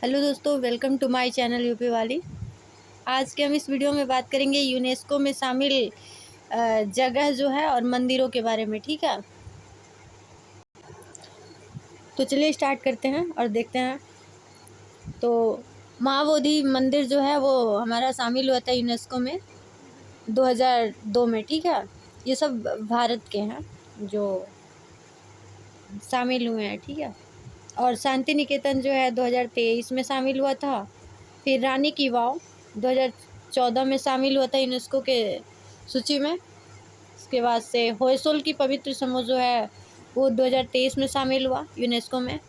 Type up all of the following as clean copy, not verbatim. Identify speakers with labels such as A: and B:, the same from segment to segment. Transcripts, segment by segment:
A: Hello दोस्तों, welcome to my channel UP वाली। आज के हम इस वीडियो में बात करेंगे यूनेस्को में शामिल जगह जो है और मंदिरों के बारे में। ठीक है, तो चलिए स्टार्ट करते हैं और देखते हैं। तो महाबोधि मंदिर जो है वो हमारा शामिल हुआ था यूनेस्को में 2002 में। ठीक है, ये सब भारत के हैं जो शामिल हुए हैं। ठीक है, और शांति निकेतन जो है 2023 में शामिल हुआ था। फिर रानी की वाव 2014 में शामिल हुआ था यूनेस्को के सूची में। उसके बाद से होयसोल की पवित्र समूह जो है वो 2023 में शामिल हुआ यूनेस्को में।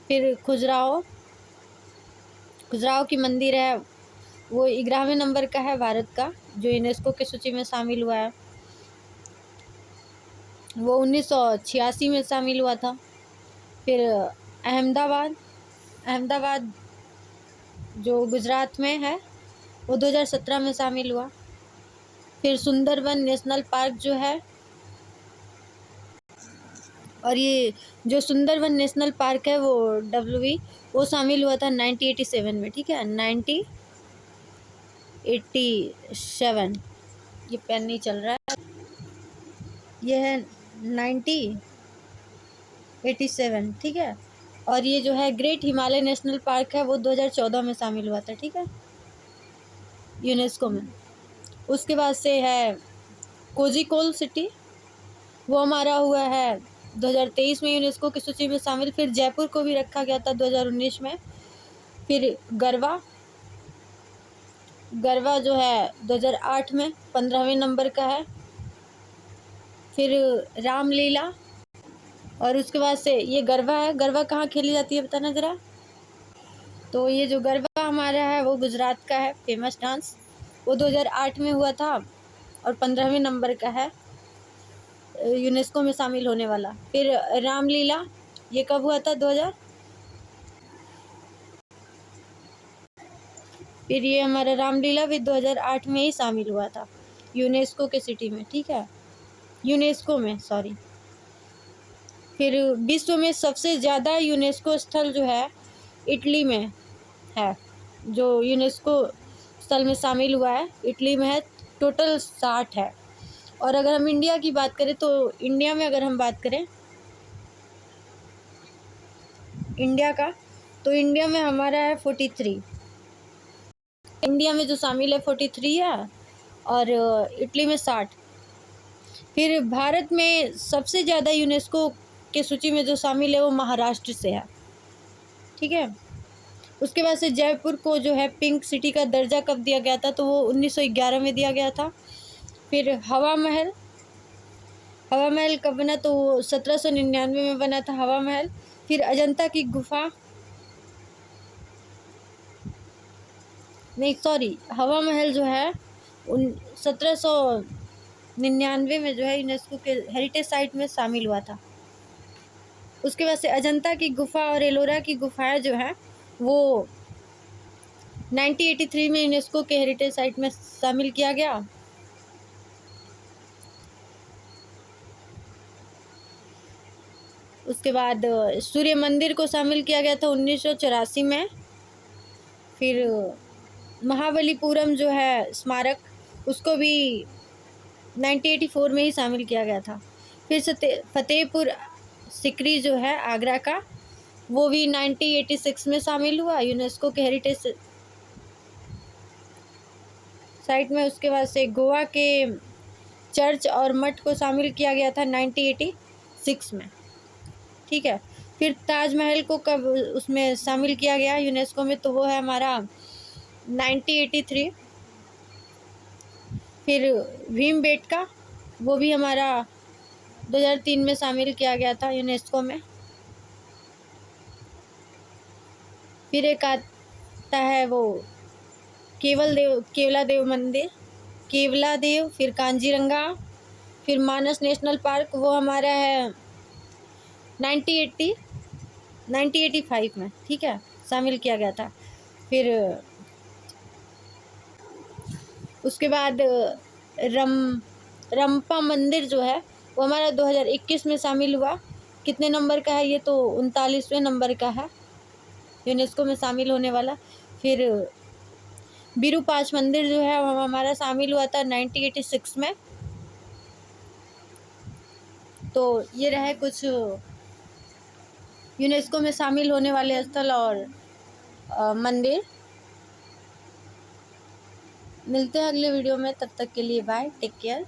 A: फिर खजुराहो की मंदिर है वो 11वें नंबर का है भारत का, जो यूनेस्को के सूची में शामिल हुआ है। वो 1986 में शामिल हुआ था। फिर अहमदाबाद जो गुजरात में है वो 2017 में शामिल हुआ। फिर सुंदरबन नेशनल पार्क जो है, और ये जो सुंदरबन नेशनल पार्क है वो वो शामिल हुआ था 1987 में। ठीक है, 1987। ये पेन नहीं चल रहा है, ये है 1987। ठीक है, और ये जो है ग्रेट हिमालय नेशनल पार्क है वो 2014 में शामिल हुआ था। ठीक है, यूनेस्को में। उसके बाद से है कोझिकोड सिटी, वो हमारा हुआ है 2023 में यूनेस्को की सूची में शामिल। फिर जयपुर को भी रखा गया था 2019 में। फिर गरवा जो है 2008 में 15वें नंबर का है। फिर रामलीला, और उसके बाद से ये गरबा है। गरबा कहाँ खेली जाती है बताना ज़रा। तो ये जो गरबा हमारा है वो गुजरात का है, फेमस डांस। वो 2008 में हुआ था और 15वें नंबर का है यूनेस्को में शामिल होने वाला। फिर रामलीला, ये कब हुआ था? 2000। फिर ये हमारा रामलीला भी 2008 में ही शामिल हुआ था यूनेस्को के सिटी में। ठीक है, यूनेस्को में, सॉरी। फिर विश्व में सबसे ज़्यादा यूनेस्को स्थल जो है इटली में है, जो यूनेस्को स्थल में शामिल हुआ है इटली में है। टोटल 60 है। और अगर हम इंडिया की बात करें तो इंडिया में अगर हम बात करें इंडिया का, तो इंडिया में हमारा है 43। इंडिया में जो शामिल है 43 है, और इटली में 60। फिर भारत में सबसे ज़्यादा यूनेस्को के सूची में जो शामिल है वो महाराष्ट्र से है। ठीक है, उसके बाद से जयपुर को जो है पिंक सिटी का दर्जा कब दिया गया था? तो वो 1911 में दिया गया था। फिर हवा महल कब बना? तो वो 1799 में बना था हवा महल। फिर अजंता की गुफा, नहीं सॉरी, हवा महल जो है 1799 में जो है यूनेस्को के हेरिटेज साइट में शामिल हुआ था। उसके बाद से अजंता की गुफा और एलोरा की गुफाएं जो है वो 1983 में यूनेस्को के हेरिटेज साइट में शामिल किया गया। उसके बाद सूर्य मंदिर को शामिल किया गया था 1984 में। फिर महाबलीपुरम जो है स्मारक, उसको भी 1984 में ही शामिल किया गया था। फिर फतेहपुर सिकरी जो है आगरा का, वो भी 1986 में शामिल हुआ यूनेस्को के हेरिटेज साइट में। उसके बाद से गोवा के चर्च और मठ को शामिल किया गया था 1986 में। ठीक है, फिर ताजमहल को कब उसमें शामिल किया गया यूनेस्को में? तो वो है हमारा 1983। फिर भीमबेटका, वो भी हमारा 2003 में शामिल किया गया था यूनेस्को में। फिर एक आता है वो केवला देव, फिर कांजीरंगा, फिर मानस नेशनल पार्क, वो हमारा है 1985 में। ठीक है, शामिल किया गया था। फिर उसके बाद रंपा मंदिर जो है वो हमारा 2021 में शामिल हुआ। कितने नंबर का है ये? तो 39वें नंबर का है। यूनेस्को में शामिल होने वाला। फिर विरूपाक्ष मंदिर जो है वो हमारा शामिल हुआ था 1986 में। तो ये रहे कुछ यूनेस्को में शामिल होने वाले स्थल और मंदिर। मिलते हैं अगले वीडियो में, तब तक के लिए बाय, टेक केयर।